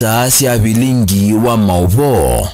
Saasi ya vilingi wa mauvo.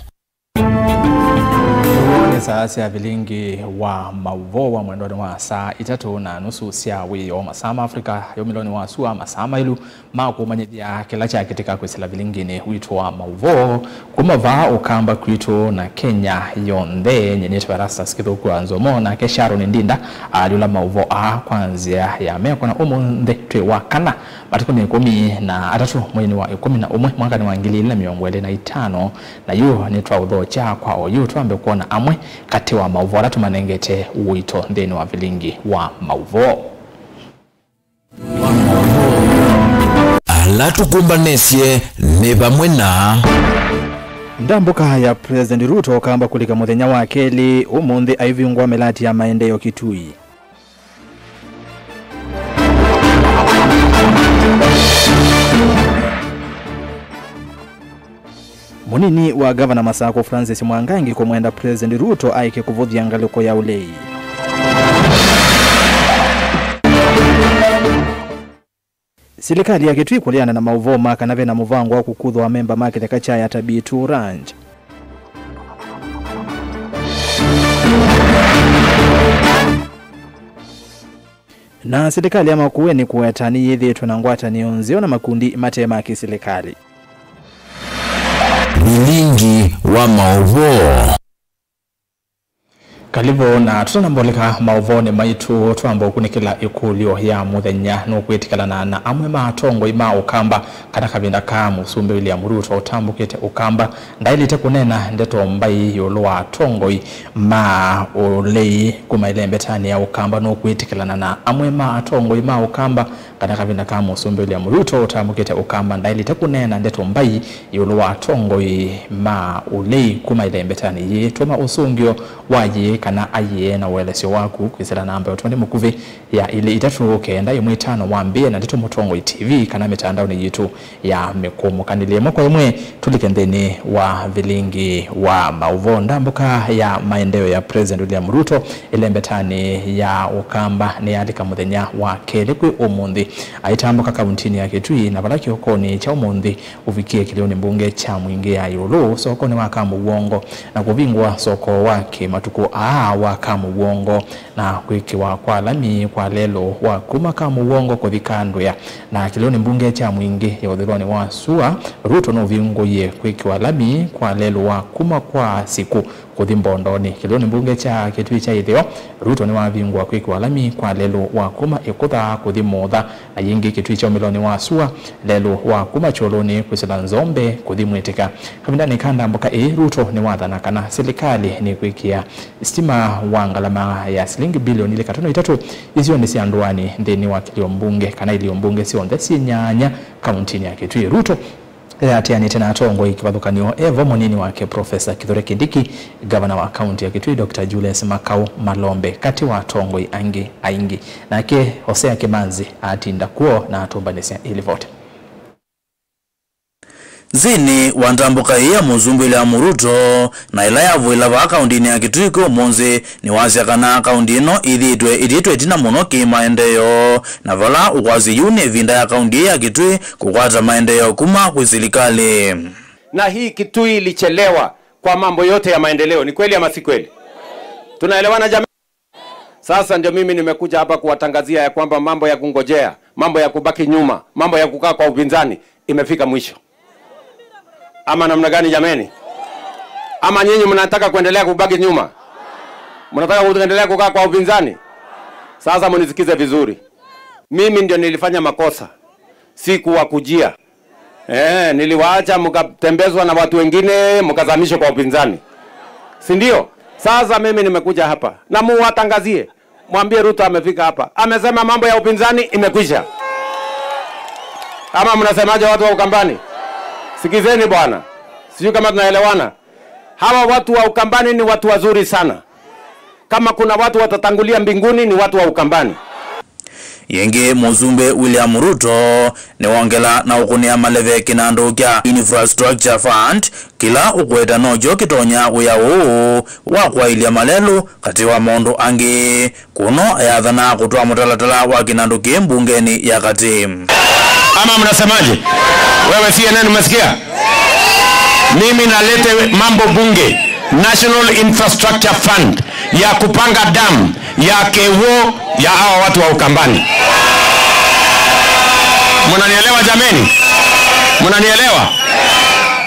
Saasi ya vilingi wa mauvo wa mwendoni wa saa 3:30 siawi yo masama Afrika yo miloni wa suwa masama ilu mako manyedya kila cha kitika kwisila vilingini huitwa mauvo kumava ukamba kwito na Kenya yonde nyenyetu barasa sikithuku anzomo na kesharo ndinda alula mauvo kwanzia ya meko na umunde twe kana batikoni 13 mwezi wa 11 mwaka ni wa 2025 na yu ni twaudho cha kwa oyu twambe kuona amwe kati wa mauvo alatu manengete uito ndeni wa vilingi wa mauvo. Alatu kumbanesye neba mwena ndambuka ya President Ruto kamba kulika muthenya wa keli umundi aivingwa melati ya maendeleo Kitui. Munini wa Governor Masako Francis Mwangangi kumwenda President Ruto aike kuvuthia ngaliko ya ulei. Serikali ya Kitui kuliana na mauvo maka nave na muvango wa kukudho wa memba market kacha ya Tabitu Ranch. Na serikali ya makuweni kuwetani yedhetu na ngwata nionzio na makundi matema kiserikali. vilingi wa mauvo. Kalivo na tutanamboleka mauvone maitu tuambo kunikila ikulio ya muthenya nukwetikala na amwe matongo ima ukamba kana kabinda ka Musumbi William Ruto utambukite ukamba ndailite kunena ndeto mbai yolwa tongoi ma olei kumailembe tani ya ukamba nukwetikala na amwe matongo ima ukamba kana kabinda ka Musumbi William Ruto utambukite ukamba ndailite kunena ndeto mbai yolwa tongoi ma olei kumailembe tani ye tuma usungio waje kana aye na welesio waku kwisela namba otumani mukuve ya ile itatu kenda imwe 5 wambie na ndito Mutongo TV kana mitandao ni yitu ya mekomo kanile moko yemwe tulikendeni wa vilingi wa mauvo ndambuka ya maendeleo ya President William Ruto ilembetani ya ukamba ni alika muthenya wa keli kwi umundi aitambuka kauntini ya Kitui na balaki okoni cha umundi uvikie kilioni mbunge cha mwingi ya yulu sokoni wa kamu uongo na kuvingwa soko wake matuku wa kamu uongo na kuikiwa kwa lami kwa lelo wa kuma kamu uongo kuthikandwe na kilioni mbunge cha mwingi ya udhironi wa Sua Ruto no viungo ye kuikiwa lami kwa lelo wa kuma kwa siku kuthimbondoni kilioni mbunge cha Kitui cha ithio Ruto ni wa viungo wa kuikiwa lami kwa lelo wa kuma ikutha kuthimotha na yingi Kitui cha miloni wa Sua lelo wa kuma choloni kusila nzombe kuthimwetika kamindani kanda mboka Ruto ni wathana kana serikali ni kuikia stima wangalama ya shilingi bilioni 3 izio ni sianduani ndeni wa kilio mbunge kana ilio mbunge sionde sinyanya kauntini ya Kitui. Ruto atiani tena atongo ikibathukanio evo monini wake Professor Kithure Kindiki governor wa county ya Kitui Dr. Julius Makau Malombe kati wa atongo aingi na ke Hosea Kimanzi atinda kuo na atumbanisia ili vote zini wandambuka ya Musumbi William Ruto na ilaya vuila wa akaundini ya Kitui ko monzi ni wazia kana akaundino iditwe tina muno ki maendeleo na vala ukwazi yune vinda ya akaundi ya Kitui kukwata maendeleo kuma kusilikali. Na hii Kitui ilichelewa kwa mambo yote ya maendeleo, ni kweli ama si kweli? Tunaelewana jamii? Sasa ndio mimi nimekuja hapa kuwatangazia ya kwamba mambo ya kungojea, mambo ya kubaki nyuma, mambo ya kukaa kwa upinzani imefika mwisho. Ama namna gani jameni? Ama nyinyi mnataka kuendelea kubaki nyuma? Mnataka kuendelea kukaa kwa upinzani? Sasa mnisikize vizuri. Mimi ndio nilifanya makosa. Sikuwakujia. Niliwaacha mkatembezwa na watu wengine mkazamishwa kwa upinzani. Si ndio? Sasa mimi nimekuja hapa na muwatangazie. Mwambie Ruto amefika hapa. Amesema mambo ya upinzani imekwisha. Ama mnasemaje watu wa Ukambani? Sikizeni bwana. Sijui kama tunaelewana. Hawa watu wa Ukambani ni watu wazuri sana. Kama kuna watu watatangulia mbinguni ni watu wa Ukambani. Yenge Musumbi William Ruto ni wongela na ukunia maleve kinando kya infrastructure fund kila ukweta nojo kitonya uyao wakwa ilia malelu kati wa mondo angi kuno ayathana kutoa mutalatala wa kinando kimbungeni ya kati. Ama mnasemaje? Wewe CNN umesikia? Mimi nalete mambo bunge, National Infrastructure Fund ya kupanga damu ya Kewo ya hawa watu wa Ukambani. Mnanielewa jameni? Mnanielewa?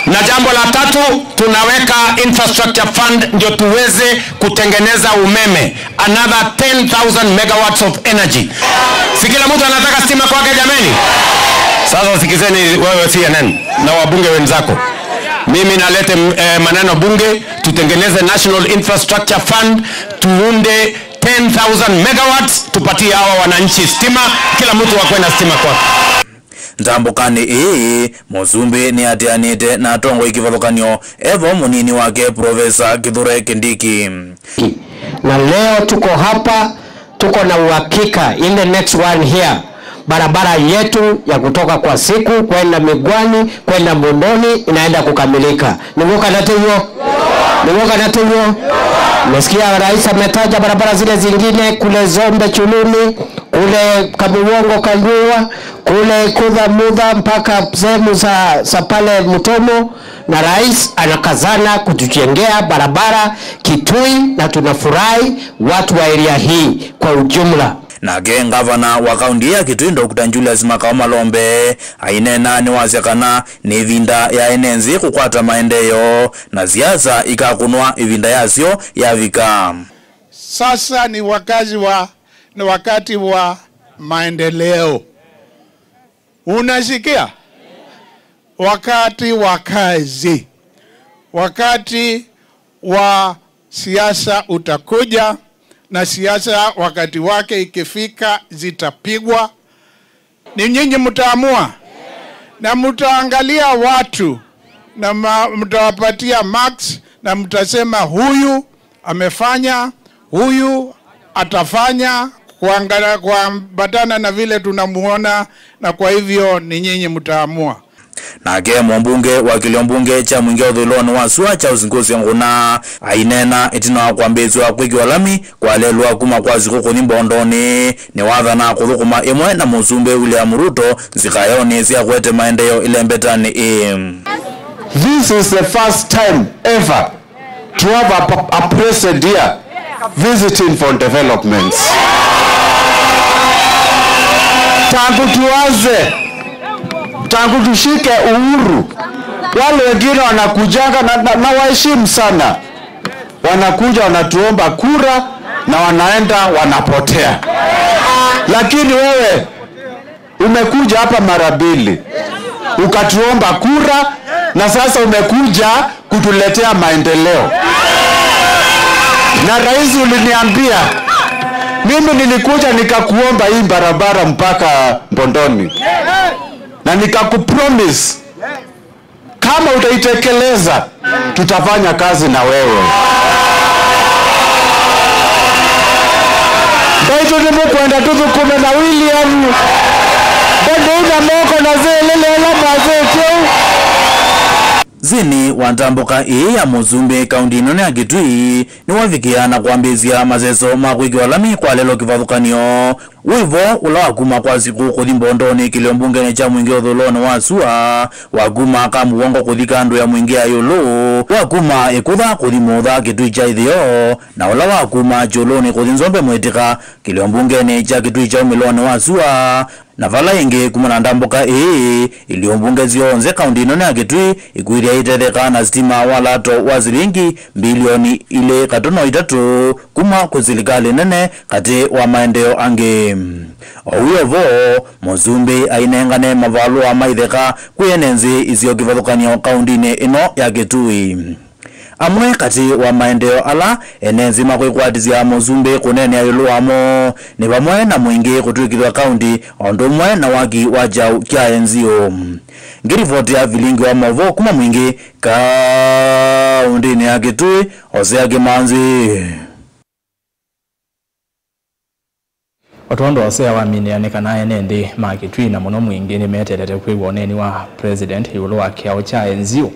Na jambo la tatu, tunaweka infrastructure fund ndio tuweze kutengeneza umeme, another 10,000 megawatts of energy. Si kila mtu anataka stima kwake jameni? Sasa sikizeni wewe CNN na wabunge wenzako. Mimi nalete maneno bunge, tutengeneze National Infrastructure Fund, tuunde 10,000 megawatts, tupatie hawa wananchi stima, kila mtu akwe na stima kwake. Ntambukani Muzumbe ni atianite na tongo ikivathukanio evo munini wake Profesa Kithure Kindiki. Na leo tuko hapa, tuko na uhakika in the next one here barabara yetu ya kutoka kwa siku kwenda Migwani kwenda Bondoni inaenda kukamilika. Nimuka na tuyo? Nimuka na tuyo? Nasikia rais ametaja barabara zile zingine kule Zombe Chuluni, kule Kabuwongo Kandua, kule Kudha Mudha mpaka sehemu za pale Mutomo, na rais anakazana kutujengea barabara Kitui na tunafurahi watu wa area hii kwa ujumla. Na gavana wa kaunti ya Kitui Dr. Julius Makao Malombe ainena ni wazekana ni vinda ya enenzi kukwata maendeleo na siasa ikakunwa ivinda yasio ya vika. Sasa ni wakati wa maendeleo. Unasikia? Wakati wa kazi. Wakati wa siasa utakuja, na siasa wakati wake ikifika zitapigwa. Ni nyinyi mtaamua. Na mtaangalia watu na mtawapatia marks na mtasema huyu amefanya, huyu atafanya, kuambatana na vile tunamuona, na kwa hivyo ni nyinyi mtaamua. Nake mbunge wa kiliombunge cha Mwingi Uthuloni Wasua cha Usinguzi Nguna ainena itina kwambezwa kwiki walami kwa lelwa kuma kwa zikuku ni Bondoni ni wathana kuthukuma imwe na Muzumbe William Ruto zikayoni zia kwete maendeleo ile mbetani. This is the first time ever to have a president here visiting for developments. Tangu tushike uhuru, wale wengine wanakujanga na waheshimu sana. Wanakuja wanatuomba kura na wanaenda wanapotea. Lakini wewe umekuja hapa mara mbili, ukatuomba kura na sasa umekuja kutuletea maendeleo. Na rais uliniambia, mimi nilikuja nikakuomba hii barabara mpaka Bondoni. Na nikakupromise kama utaitekeleza tutafanya kazi na wewe. Baito ni kwenda tuzukume na William. Bado ina moko na zile alama zetu. Zini wantambuka ya Muzumbe kaunti none ya Kitui ni wafikiana kuambizia mazeso makwiki walami kwa lelo kivathukanio. Wivo ula wakuma kwa siku kuthi Bondoni kiliombunge cha Mwingi Uthuloni Wasua wakuma kamuwongo kuthi kandu ya Mwingi Ayulu wakuma ikutha kuthi Mutha Kitui cha Ithio na ula wakuma Choloni kuthi Nzombe Mwitika kiliombunge cha Kitui cha Umiloni Wasua na vala ingi kumana ndambuka iliombunge zionze kaunti none ya Kitui ikuiria itetheka na stima walato wa zilingi bilioni ile katono itatu kuma kuzirikali nene kati wa maendeleo ange. Owiyovo Muzumbe ainengane mavalu wa maitheka kuyenenzi izio kivathukanio kaundini ino ya Kitui. Amwe kati wa maendeleo ala enenzi makwikwatizia Muzumbe kunene Ayulu wamo ni pamwe na Mwingi kutwikithwa kaunti ondumwe na waki wa jau kya enzio. Ngirivoti ya vilingi wa Mavo kuma Mwingi kaundini ya Kitui Hosea Kimanzi. Watondo wasea waminianika naye nende Kitui na muno Mwingi ni metelete kwiwoneni wa president Ayulu wa kiao cha enzio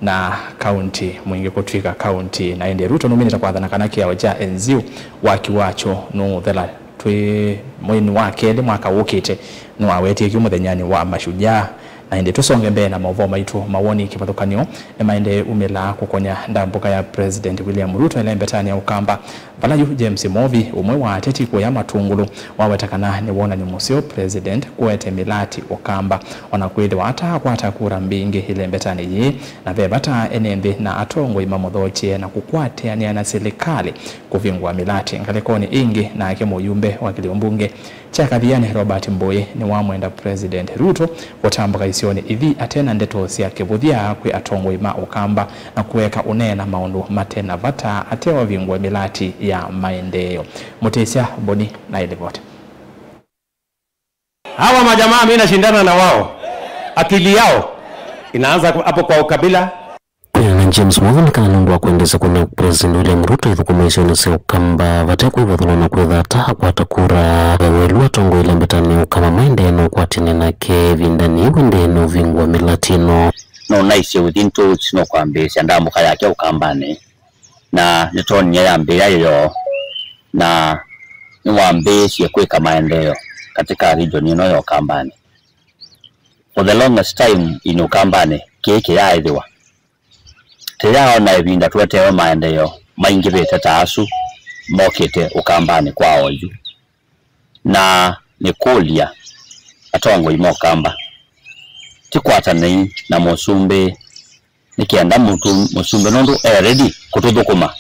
na county Mwingi kutwika county na ende Ruto nominita kwa dhanakana kiao cha enzio wakiwacho no thela twi mwini wake mwaka wukite no aweti kiumuthenyani wa mashujaa na indi tusonge mbele na mauvo maitu mawoni kipathukanio emainde umela kukonya ndambuka ya President William Ruto elembetani ya ukamba Valayu James Movi umwe wa ateti kwa ya matungulu wawetakana ni wona ni musio President kuwete milati ukamba wanakweli wata kwata kura mbingi ilembetani ye na vebata enembe na atongo imamodhochie na kukwate ya na serikali kuvingwa milati ngalekoni ingi na akemo yumbe wa kiliombunge Chakathiani Robert Mboye ni wamwenda President Ruto watambuka isioni ivi atena ndeto siya kibuthia kwe atongo ima ukamba na kuweka unena maundu matena vata atewa vingwa milati ya maendeleo. Mutesia Boni na ilipoti. Hawa majamaa mimi nashindana na wao. Akili yao inaanza hapo kwa ukabila. Na James Morgan kanundwa kuendeza kuna President William Ruto ithukumaisioni se ukamba vateku ivathulona kwitha taha kwatakura welu atongo ilembetani ukama maendeno kwatine nake vindani wendeno vingwa milatino no naisi within 2 weeks no kwambisha ndambuka yake ukambani na nitonya ya mbira yo na niwambishe kweka maendeleo katika region ino ya ukambani. For the longest time in ukambani keke yaithiwa tayao na ibinda tuwetewe maendeleo maingi bete taasu mokete ukambani kwa oju na nikulia atongo imokamba tikwata na musumbe nikienda musumbe nondo ready kututhukuma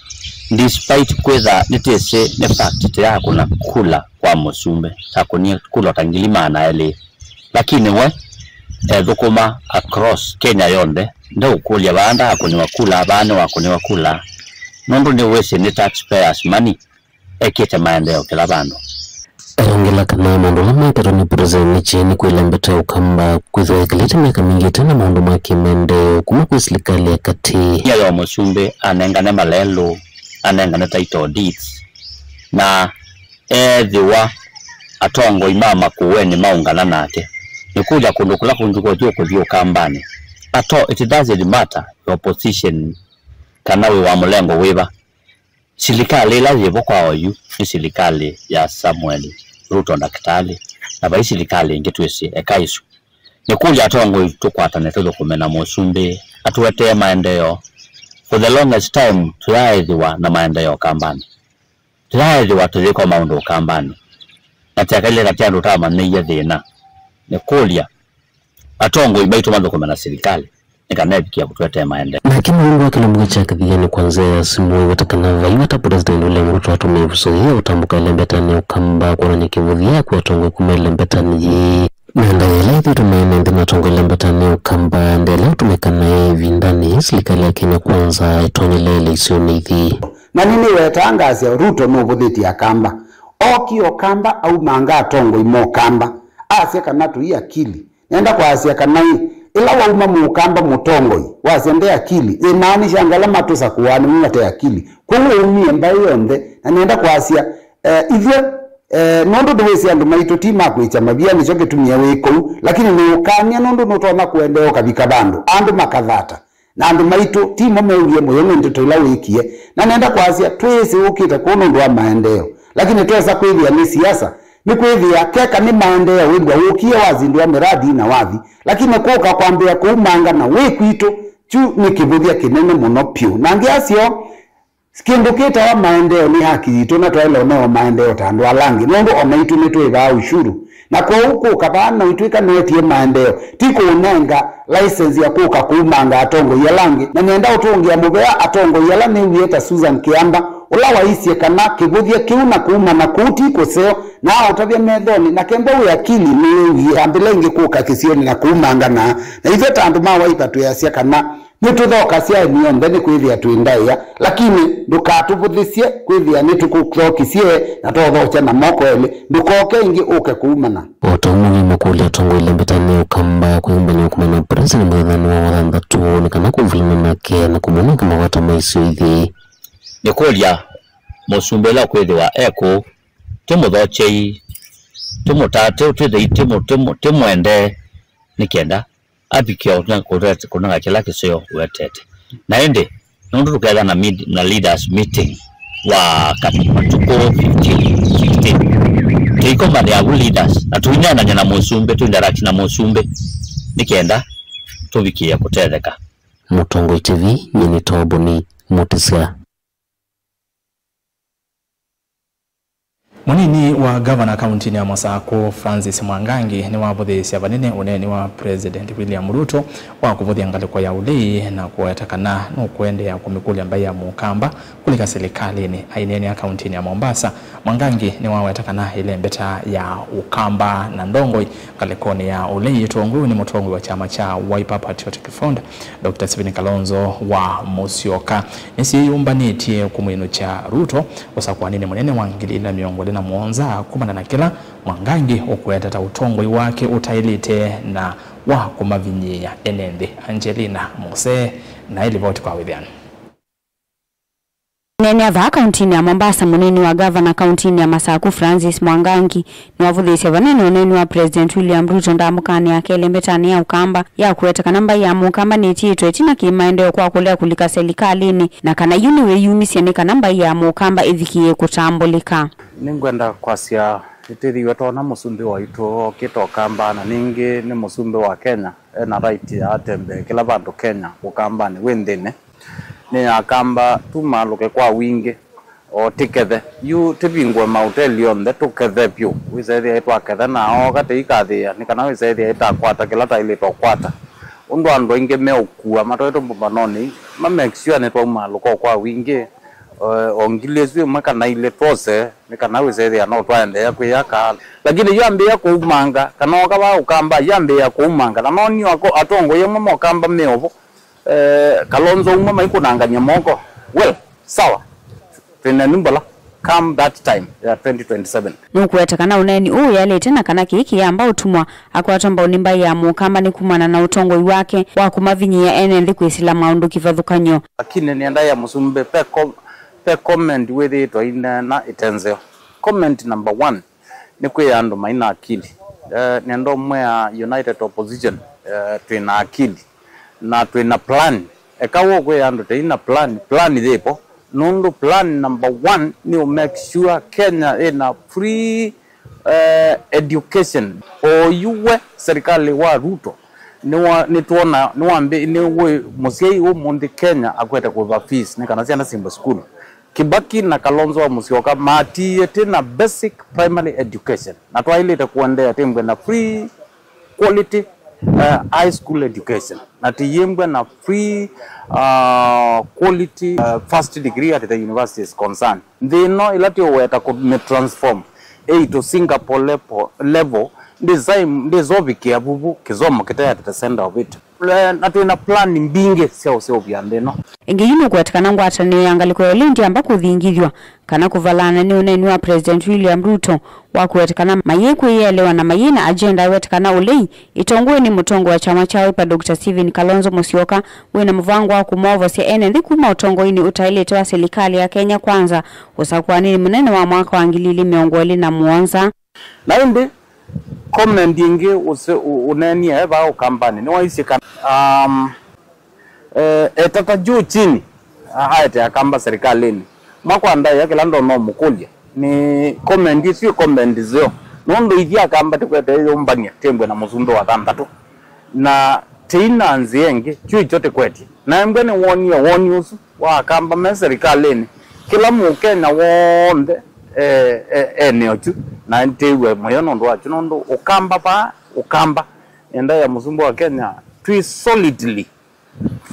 despite kwetha nitese ne fact ya kuna kula kwa musumbe takunia kula tangilima na ele lakini we thukuma across Kenya yonde ndo kulia banda akuni wakula abane wakuni wakula nondo ni wese ni taxpayers money ekete maendeleo kila bando Erongela kana maundu lama katoni President chini kuilembeta ukamba kwitha ikalete miaka mingi tena maundu maki mende kuma kwa serikali ya kati ya musumbe anengane malelo anengane title deeds na thiwa atongo imama kuweni maungana nake nikuja kundukula kunjuko joko vyo kambani ato it doesn't matter your position kanawe wa mlengo weba serikali lazima kwa oyu ni serikali ya Samuel Ruto Daktari na bai serikali ngetwese ekaisu nikuja atongo tukwatane tukumena musumbe atuwete maendeleo for the longest time tuyaithiwa na maendeleo kambani tuyaithiwa tuliko maundu kambani na tiakale katiandu tama neiya thina nikulia atongo ibaitu mathukumena na serikali nikanebikia kutuwete maendeleo na kima mungu wa kilambuga Chakathiani kwanza simu watakana vaiwata President William Ruto atumevusohia utambuka ilembetani ukamba kwa nikivuthia kwa atongo kumelembetani ye na ndailethi tumeene ndina atongo ilembetani ukamba ndele tumekana hivi ndani serikali ya Kenya kwanza itonyelele isioni hivi na nini wetangaza Ruto no vuthiti akamba oki okamba au manga atongo imo kamba asia kana tu akili nenda kwa asia kana ila wauma mukamba mutongoi wasende akili imaanisha ngala matusa kuwani mwate akili kwa umie mbayo yonde na nenda kwa asia ivyo nondo duwesi andu maitu tima kwicha mabia nicho kitumia wiko lakini ni ukania nondo notona kuendeo kabika bandu andu makathata na andu maitu timo meulie moyo ndo ila wikie na nenda kwa asia twese ukita kuno ndo maendeleo lakini twesa kwithia ni siasa ni kwithia keka ni maendeleo wigwa ukie wazindua miradi na wathi lakini kuka kwambia kuumanga na wikwitu chu ni kibuthia kinene muno piu na ngiasio skindukita wa maendeleo ni haki itu na twaile no maendeleo tandu alangi nondo omaitu ni twiba ushuru na kwa huko kabana uitwika netie maendeleo tiko unenga license ya kuka kuumanga atongo yalangi na nenda utungia mubea atongo yala ni wieta Susan Kiamba ula waisie kana kibuthia kiuna kuuma na kuti koseo na utavya medhoni na kembo ya akili ni ambilengi kuka kisioni na kuumanga na hivyo tandu mawaipa tuyasia kana nituthoka cia niende ni kwithia twindaya lakini ndukatuvuthisie kwithia nitukuthokisie na tothocha na moko ele ndukoke ingi uke kuumana otamu mukulia tongo ilembetani ukamba kuimbani kumana President mwethani wa wathanthatu ni kana kuvulina nake na kumona kama wata maisio ithi nikulia musumbela kwithwa eko timuthochei timutate timwende nikienda abikia kuna kila kisio wetete na ende nondo tukeza na leaders meeting wa matuko 15 tiko mali ya leaders atunyana na musumbe tu ndarati na musumbe nikienda tubikia kutetheka. Mutongo TV nyini toboni mutisia. Munini wa governor kaunti ya Masako Francis Mwangangi ni wabuthisia banene uneni wa President William Ruto wa kuvuthia ngaliko ya ulei na kuetakana no kuendea kumikuli ambaye ya mukamba kulika serikali ni aineni ya kaunti ya Mombasa. Mwangangi ni wawetakana ile mbeta ya ukamba na ndongoi ngalikoni ya ulei tuongu ni mutongo wa chama cha Wiper Patriotic Front Dr. Stephen Kalonzo wa Musyoka nisi yumbaniti kumwinu cha Ruto kwa nini munene wangili na miongo na muonza kumana na kila Mwangangi okuetata utongoi wake utailite na wa kumavinyia enende. Angelina Mose na ilivoti kwa withiani. Nene ava kauntini ya Mombasa muneni wa governor kauntini ya Masako Francis Mwangangi ni wavuthisia vanene uneni wa President William Ruto ndamukani yake lembetani ya ukamba ya kuweta kanamba ya mukamba ni chito etina kimaendeo kwa kulea kulika serikalini na kana yuni we yumisia ni kanamba ya mukamba ithikie kutambulika. Ningwenda kwasia itiri wetu na musumbi wa ito kito kamba na ningi ni musumbi wa Kenya na right ya atembe kila bandu Kenya ukamba ni wendene ni akamba tumaluke kwa wingi o tikethe yu tibingwe mauteli onde tukethe pyu wisethi etwa kethe na o gate ikathia ni kana wisethi etakwata kila taile tokwata undu andu inge meukua matoeto mbanoni ma make sure ne twa maluko kwa wingi ongilezwe maka na ile tose ni kana wisethi ano twaende ya kuyaka lakini yambe ya kuumanga kana okaba ukamba yambe ya kuumanga na noni wako atongo yemo mokamba meovo Kalonzo umama ikunanganya moko well sawa tena nimbala come that time ya 2027 nukuetakana uneni yale tena kana kiki amba utumwa akwatamba unimba ya mukamba ni kumana na utongoi wake wa kumavinyia enende kwisila maundu kivathukanyo lakini nienda ya musumbe pe comment with it na itenzeo comment number 1 ni kwe ando maina akili niendo mwe ya United Opposition tuina akili na tuina plan ekawo kwe ando tuina plan idepo nundu plan number 1 ni make sure Kenya ina free education o yuwe serikali wa Ruto ni tuona ni wambe ni we musiei wo mundi Kenya akwete kuva fees ni kana ciana simba school Kibaki na Kalonzo wa Musyoka mati tena basic primary education na twailite kuendea tembwe na free quality high school education na tiyembwe na free quality first degree at the university is concerned they know ilati weta ku transform to Singapore level design dezovikia bubu kizomo kitaya at the center of it na tuina plan mbinge sio byandeno ingiyuno kwetakana ngwatani yangaliko yolindi ambako thingithwa kana kuvalana ni uneni wa President William Ruto wa kwetakana mayeku yelewa na mayina agenda wetakana ulei itongwe ni mutongo wa chama cha Wiper Dr. Stephen Kalonzo Musyoka wena mvango wa kumovo sia enende kuma utongo ini utailete wa serikali ya Kenya kwanza usakwani munene wa mwaka wa ngilili miongoli na muonza na indi comment ingi uneni eba ukambani ni waisika etata juu chini haete akamba serikalini makwanda yake lando no mukulia ni comment sio comment zio nondo ithia akamba tikwete yombania tembwe na muzumbe wa tandatu na tina nzienge chui chote kweti na mbene woni usu wa akamba me serikalini kila mukenya wonde neochu na ntewe moyono ndo achu nondo ukamba enda ya muzumbe wa Kenya twi solidly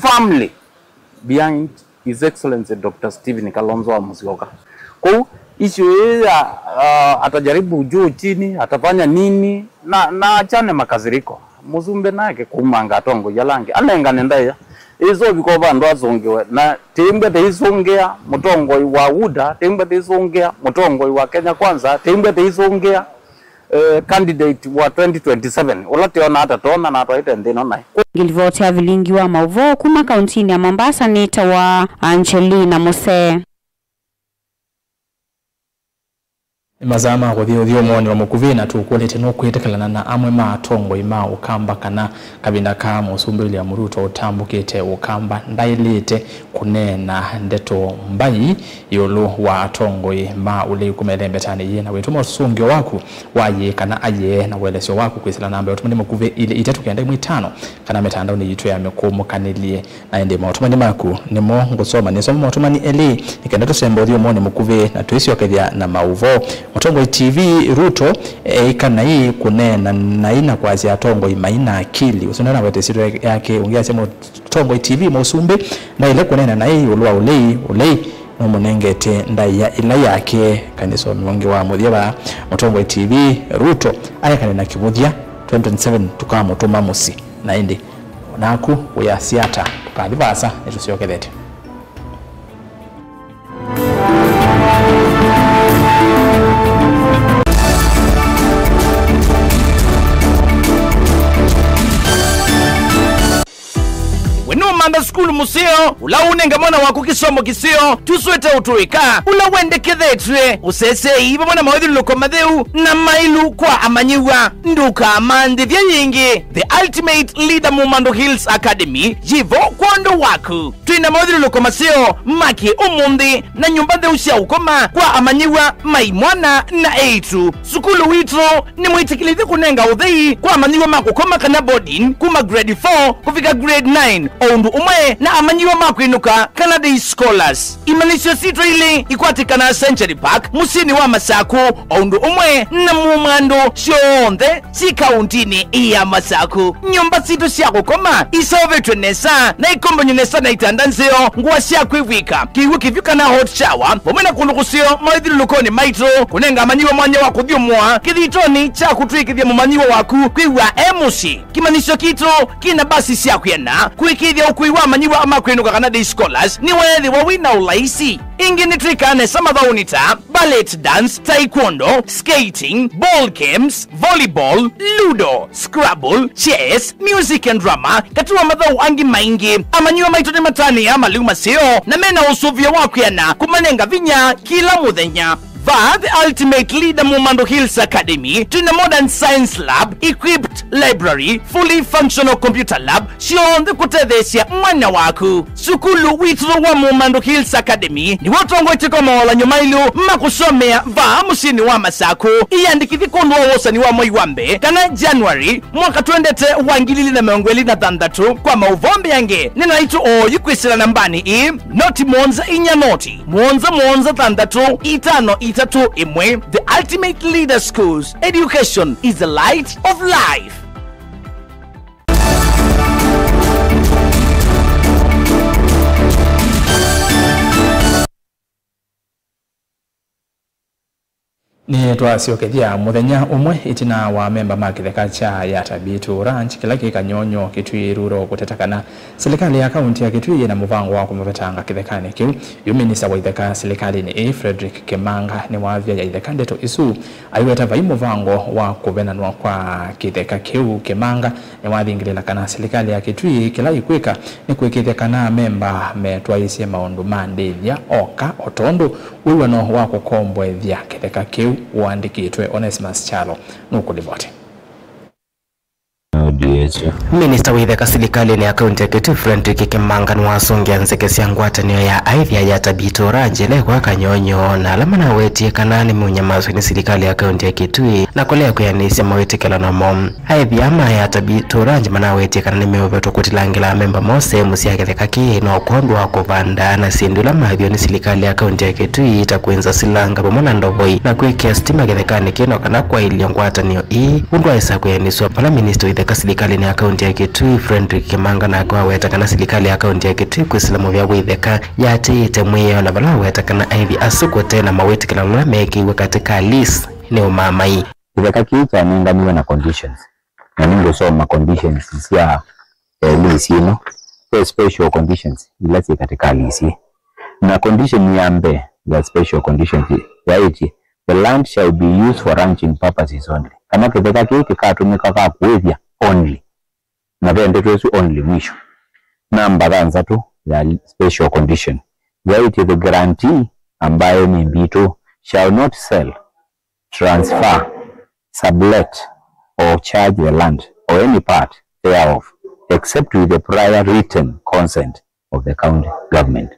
firmly behind His Excellency Dr. Stephen Kalonzo wa Musyoka. Kwa issue ya atajaribu juu chini atafanya nini na achane makaziriko muzumbe nake kumanga atongo yalange anenga nendaya izo biko bandu azongewe na timbe teisongea mutongo wa UDA timbe teisongea mutongo wa Kenya kwanza timbe teisongea candidate wa 2027 olate ona atatona na atwaite ndino nai ngilivoti ya vilingi wa mauvo kuma kauntini ya Mombasa ni tawa Angelina Mose. Mazama kuthio moni wa mukuvina tukulete no kwetekalana na amwe matongo ima ukamba kana kabinda ka musumbe William Ruto utambukite ukamba ndailite kunena ndeto mbai yolo wa tongo ima ule kumelembetani ye na wetu musungio waku waye kana aye na welesyo waku kwisila namba utumani mukuve ile itatu kende mwitano kana metanda ni yitu ya mekumu kanilie na ende mutumani maku nimo ngosoma nisomo mutumani ele ikenda to sembo dio moni mukuve na tuisi wakadhia na mauvo Mutongo TV Ruto ikana hii kunena na ina kwa zia tongo imaina akili usunana kwa tesiro yake ungia sema Mutongo TV musumbe na ile kunena na hii ulua ulei no munengete ndaya ila yake kaniso mwonge wa mudhiaba Mutongo TV Ruto aya kanena kibudia 2027 tukama mutuma musi na indi naku uya siata tukadibasa etusiyokedete Manda school museo ulaunenga mwana wako kisomo kisio tuswete utuika ulawende kedhetwe usese iba mwana mawedhi loko madheu na mailu kwa amanyiwa nduka amande vya yingi the ultimate leader Mumando Hills Academy jivo kwando waku tuina mawedhi loko maseo maki umundi na nyumbade usia ukoma kwa amanyiwa maimwana na eitu sukulu witro ni mwitikilithi kunenga udhei kwa amanyiwa makukoma kana boarding kuma grade 4 kufika grade 9 ondu umwe na amanyiwa makwinuka Canada Scholars imanisho sitro ile ikwatikana Century Park musini wa Masaku ondu umwe na Mumando shonde si kauntini iya Masaku nyumba sito siako koma isovetwe nesa na ikombonyo nesa na itandanzeo nguwa siako iwika kiwu kivyuka na hot shower pomena kulukusio maidhilu lukoni maitro kunenga amanyiwa mwanya waku dhiumwa kithitoni cha kutwikithia mumanyiwa waku kwiwa emusi kimanisho kitro kina basi siako yana kuikithia ukuiwa amanyiwa ama kwinuka Canada Scholars ni wethi wa wina ulaisi ingi nitrikane samadhaunita ballet dance, taekwondo, skating, ball games, volleyball, ludo, scrabble, chess, music and drama katuwa madhau angi maingi amanyiwa maitone matani ama liuma seo na mena usuvia wakuyana kumanenga vinya kila muthenya the ultimate leader Mumando Hills Academy to the modern science lab, equipped library, fully functional computer lab, shionde kutethesia mwana waku. Sukulu witro wa Mumando Hills Academy ni watongo itiko maola nyumailu makusomea musini wa Masaku iyandikithi kundu wa wosa ni wa Moiwambe kana January mwaka tuendete wangilili na meongweli na thandatu kwa mauvombe yange nina itu yukwisila nambani noti monza inya noti monza thandatu itano itatu imwe. The ultimate leader schools. Education is the light of life. Ni twasiokethia muthenya umwe itina wa memba makitheka cha ya Tabitu Ranch kila kikanyonyo Kitui Rural kutetakana serikali ya kaunti ya Kitui na muvango wa kumvetanga kithekane kiu yu minister wa itheka serikali ni Frederick Kemanga ni wavya ya itheka ndeto isu aiweta vai muvango wa kuvenanwa kwa kitheka kiu. Kemanga ni wathingirila kana serikali ya Kitui kila ikwika ni kwikithekana memba metwaisie maundu mandithia oka otondu uiwano wa kukombwethia kitheka kiu uandikitwe Onesimus Chalo nukulivote. Minister wa itheka serikali ni akaunti ya Kitui Frederick Kemanga ni wasongia nzekesi ngwatanio ya aithia ya Tabitu Ranch kwa kanyonyo na alama na wetie kana ni munyamazo ni serikali ya akaunti ya Kitui na kolea kuyanisia mawetekela na mom aithia ama ya Tabitu Ranch mana wetie kana ni meoveto kutilangila memba mose musi ya kitheka ki na ukondo wa kuvanda na sindula mahivyo ni serikali ya akaunti ya Kitui itakuenza silanga pomona ndovoi na kuikia stima kithekani kino kana kwa ili ngwatanio undwa isa kuyaniswa pala minister wa itheka serikali ni akaunti ya Kitui Frederick Kemanga na kwa weta kana serikali ya akaunti ya Kitui kuislamu vya witheka yatite mwiyo na bala weta kana aivi asuko tena maweti kila lula meki katika list ni umamai itheka kicha ningamiwa na conditions na ningo soma conditions ya list ino special conditions ilasi katika list na condition ya mbe ya special conditions ya iti the land shall be used for ranching purposes only kama kitheka kiki katumika kwa kuwevya only na vende twesu only mwisho namba ganza tu ya special condition yaiti the guarantee ambayo ni mbito shall not sell transfer, sublet, or charge the land or any part thereof, except with the prior written consent of the county government.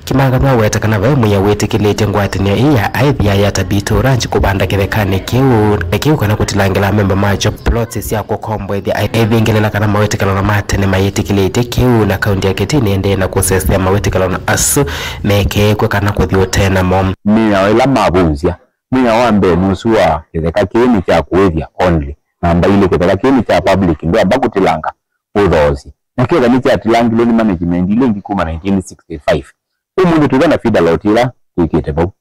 Kimangano wetakana vae muya wetikilete ngwatanio iya aithia ya Tabito Ranch kubanda kithekane kiu kana kutilangela member majo plots ya kukombo ithia aithingelela kana mawetikalo na matene mayitikilete kiu na kaunti ya Kitini ende na kusesea mawetikalo na asu meke kwa kana kuthio tena mom mina ila mabunzia mina wambe nusu wa kitheka kiini cha kuithia only namba ile kitheka kiini cha public ndio abakutilanga udhozi na kio kaniti atilangi loan management ile ngikuma 1965 umundu tugana fida lotira tukitebo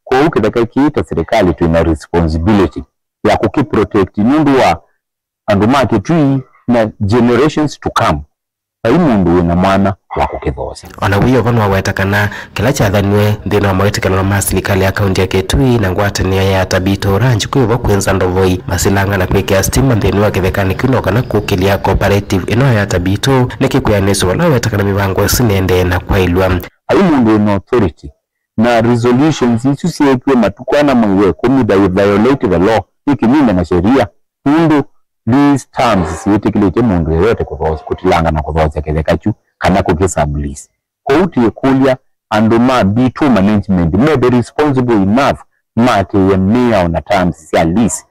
kwa ukitheka kiita serikali tuna responsibility ya kukeep protect mundu wa andumake tree na generations to come mundu na mwana wa kukithosi ona wiyo vano wetakana kila chathaniwe thina mawetikano ma serikali ya kaunti ya Kitui na ngwatanio ya Tabito Ranch kuiva kwenza ndovoi masilanga na kwekea stima thini wa kithekani kuno kana kukilia cooperative ino ya Tabito nikikuyaniswa wala wetakana mivango sinende na kwailwa mundu na authority na resolutions isu siekwe matukwana mwe kumida violate the law ikinyume na sheria mundu these terms siyetikilete mundu yeyote kutilanga na kuthoza kithekachu kana kukisablis kouti ekulia anduma B2 management may be responsible enough mate ye mea na terms ya lease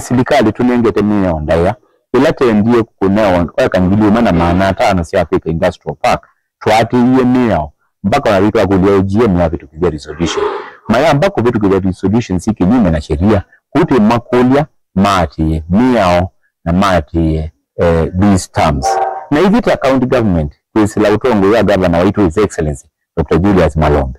serikali tunengete mea ondaya ilate ndiye kunewa kwa ngiliu mana maana tano si Africa Industrial Park tuati ye mea mpaka na vitu akulia GM ya vitu kivya resolution maya mpaka vitu kivya resolution si kinyume na sheria kouti makulia mati miao na mati these terms na hivi ta county government kuisila utongo ya governor wa His Excellency Dr. Julius Malombe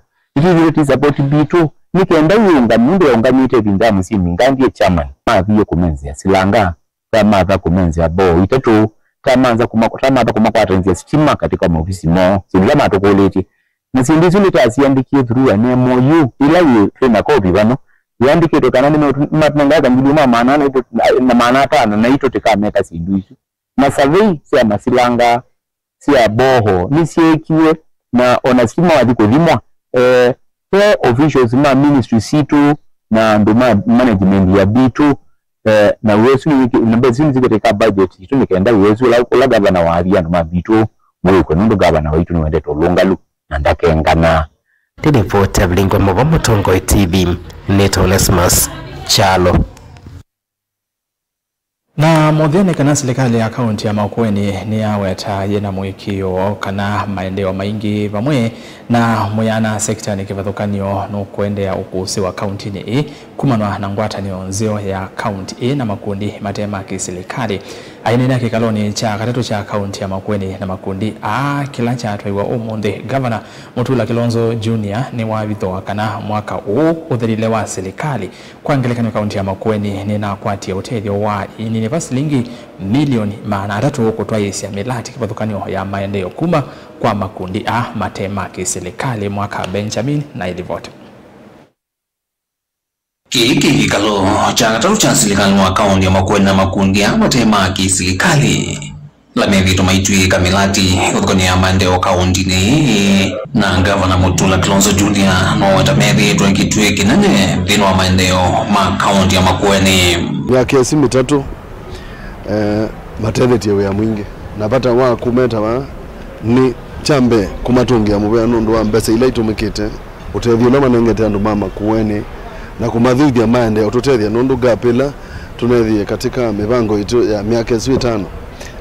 it is about B2 nikienda yunga mundu yaungamite bindamu si mingandie chairman maviye kumenzi ya silanga kama za kumenzi ya bo itatu kama za kumakwata nzi ya stima katika maofisi mo silama atokoleti na sindizu nitasiandikie through an MOU ila yu fena kopi vano yandike tokana ni matunangaza ngiluma maana na maana tana na ito tekameka sinduisu na survey sia masilanga sia boho ni siekiwe na onasima wadiko dhimwa officials ma ministry C2 na nduma management ya B2 na uwesu ni bezini zikoteka budget itu nikaenda uwesu la gavana wa aria nduma B2 mwekwe nundu gavana wa itu ni wende tolongalu na ndake ngana Tini vote vlingwa mwamu Tongo TV Neto Onesmus Chalo. Na modhene kana serikali ya kaunti ya Makueni ni aweta yena mwikio kana maendeleo maingi vamwe na muyana sekta nikivathukanio no kuendea ukusi wa kaunti ni kumanwa na ngwatanio nzio ya kaunti na makundi matema kiserikali ainena kikaloni cha katatu cha kaunti ya Makueni na makundi kila cha twaiwa umundi governor Mutula Kilonzo Junior ni wavitho kana mwaka huu uthirile wa serikali kwa ngelekano kaunti ya Makueni ni na kwati ya utedio wa lingi milioni maana tatu kutwa yesi ya milati kivathukanio ya maendeleo kuma kwa makundi matema kiserikali mwaka Benjamin na ilivote Kiki kikalo cha katatu cha serikali wa kaunti ya Makueni na makundi matema kiserikali la mevito maitui kamilati kutoka maendeleo kaunti ni na gavana Mutula Kilonzo Junior no watamevi tuekitue kinane vino wa maendeleo ma kaunti ya Makueni ya kiasi mitatu maternity ya mwingi napata wa kumeta wa ni chambe kumatungi ya mubea nundu wa mbesa ila itumikite utethio na manengete andu mama kuweni na kumadhuthi ya maende ututethia nundu gapila tunethie katika mivango itu ya miaka 5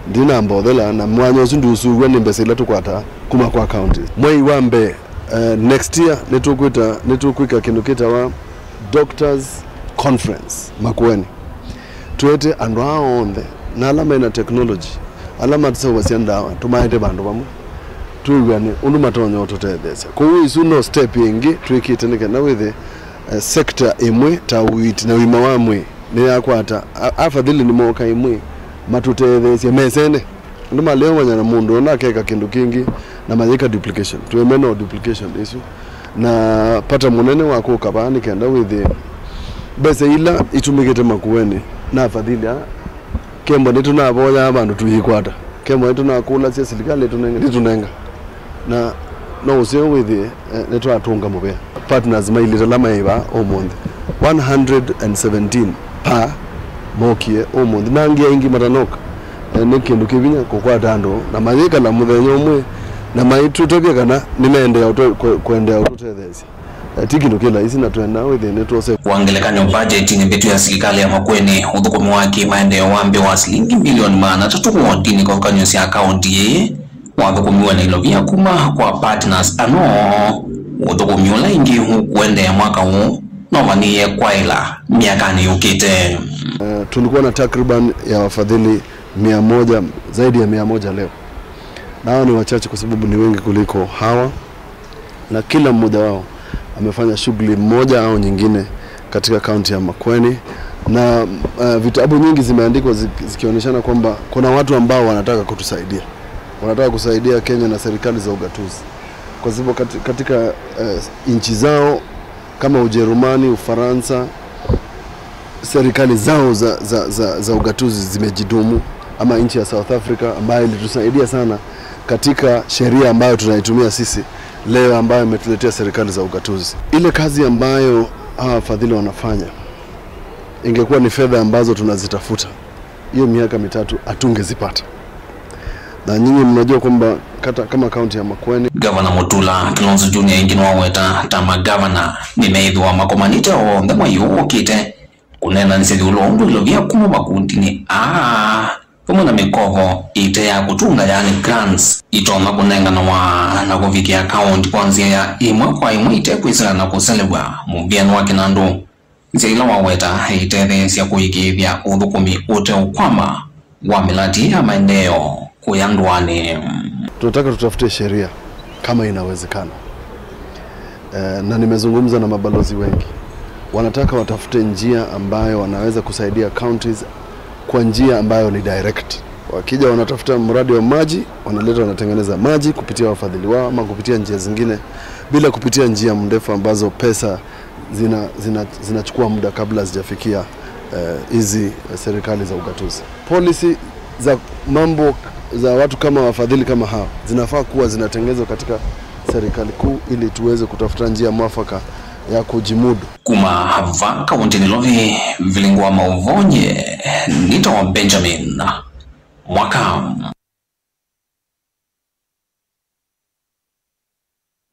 ndina mbothela na mwanya usundu usuwe ni mbesa ila tukwata kuma kwa county mwei wambe next year nitukwika kinukita wa doctors conference Makueni tuete andu aonde na alama ina technology alama tsawa siandawa tumaite bandu bamwe tuigane undu matonyo ototethesa ko isu no step ingi twikite nika na with sector imwe ta wit na wima wamwe ni yakwata afadhili ni moka imwe matutethesya mesene ndu maleo wanya na mundu na keka kindu kingi na manyika duplication tuemeno duplication isu na pata munene wako kabani kenda with bese ila itumikite Makueni na afadhili kembo netu na boya abantu tuyikwata kembo netu na kula sia serikali tunenga na no usio with netu atunga mubea partners mailira lama iba omonde 117 pa mokie omuthi nangia ingi matanoka ni kindu kivinya kukwata andu na mathika na muthenya umwe na maitutobia kana nimeendea kuendea ututethesia tikindu kila isi na twenda withine twose wangelekanyo budget ni bitu ya serikali ya Makueni uthukumi wake maendeleo wambe wa shilingi milioni 300 wodini kwa kanyo cia kaunti wathukumiwa na ilovia kuma kwa partners ano uthukumi ula ingi kuendea mwaka huu no vanie kwaila miakani yukite. Tulikuwa na takriban ya wafadhili 100 zaidi ya 100 leo. Nao ni wachache kwa sababu ni wengi kuliko hawa, na kila mmoja wao amefanya shughuli moja au nyingine katika kaunti ya Makueni, na vitabu nyingi zimeandikwa zikionyeshana kwamba kuna watu ambao wanataka kutusaidia. Wanataka kusaidia Kenya na serikali za ugatuzi. Kwa sababu katika nchi zao kama Ujerumani, Ufaransa, serikali zao za ugatuzi zimejidumu, ama nchi ya South Africa ambayo ilitusaidia sana katika sheria ambayo tunaitumia sisi leo ambayo imetuletea serikali za ugatuzi. Ile kazi ambayo hawa wafadhili wanafanya ingekuwa ni fedha ambazo tunazitafuta, hiyo miaka mitatu hatungezipata. Na nyinyi mnajua kwamba kama kaunti ya Makueni, Governor Mutula Kilonzo Junior ingine waweta tama governor nimeithwa makomanite o ndema yukite kunena niseli ulongo ilovia kuma makundi ni kama na mikovo ite ya kutunga yani grants itoma kunengana na kufikia account kuanzia ya imwe kwa imwe ite kuisana na kuselebwa mubiano wa kinandu nzela waweta ite cia kuigithia uthukumi ute ukwama wa miladi ya maendeleo kuyandwane. Tunataka tutafute sheria kama inawezekana. Na nimezungumza na mabalozi wengi. Wanataka watafute njia ambayo wanaweza kusaidia counties kwa njia ambayo ni direct. Wakija wanatafuta mradi wa maji, wanatengeneza maji kupitia wafadhili wao ama kupitia njia zingine bila kupitia njia mrefu ambazo pesa zinachukua muda kabla hazijafikia hizi serikali za ugatuzi. Policy za mambo za watu kama wafadhili kama hao zinafaa kuwa zinatengenezwa katika serikali kuu ili tuweze kutafuta njia mwafaka ya kujimudu. Kuma hava kaunti nilovi vilingwa mauvonye nita wa Benjamin Mwakam.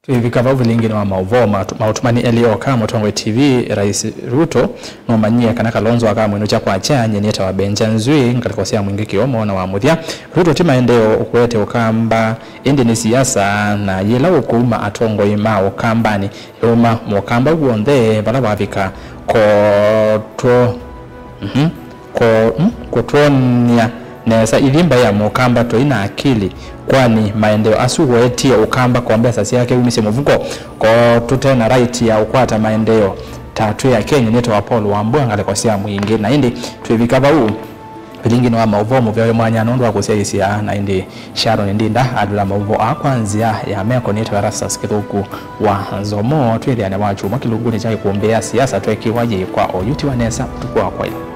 Vikava vilingine wa mauvo mautumani elio kama Tongwe TV Rais Ruto no manyia kana Kalonzo akama ino cha kwa chanye neta wa Benjanzui ngalikosea mwingi kiomo na wamuthia Ruto tima endeo ukwete ukamba ende ni siasa na yela ukuma atongo ima ukambani yoma mukamba guonde bala bavika kotonia nesa ilimba ya mukamba to ina akili kwani maendeleo asugo etia ukamba kwa sasi yake umise muvuko ko tutena right ya ukwata maendeleo tatu ya Kenya neto wa Paul Wambua ngalikosea mwingi na indi tuvikava huu bilingine wa mauvomo vya mwanya nondo wakusia isia na indi Sharon Ndinda adula mauvo akwanzia ya meko neto wa Rastas Kithuku wa Nzomo twili ane wachu makilunguni chake kuombea siasa tuekiwaje kwa oyuti wa nesa tukua kwa ila.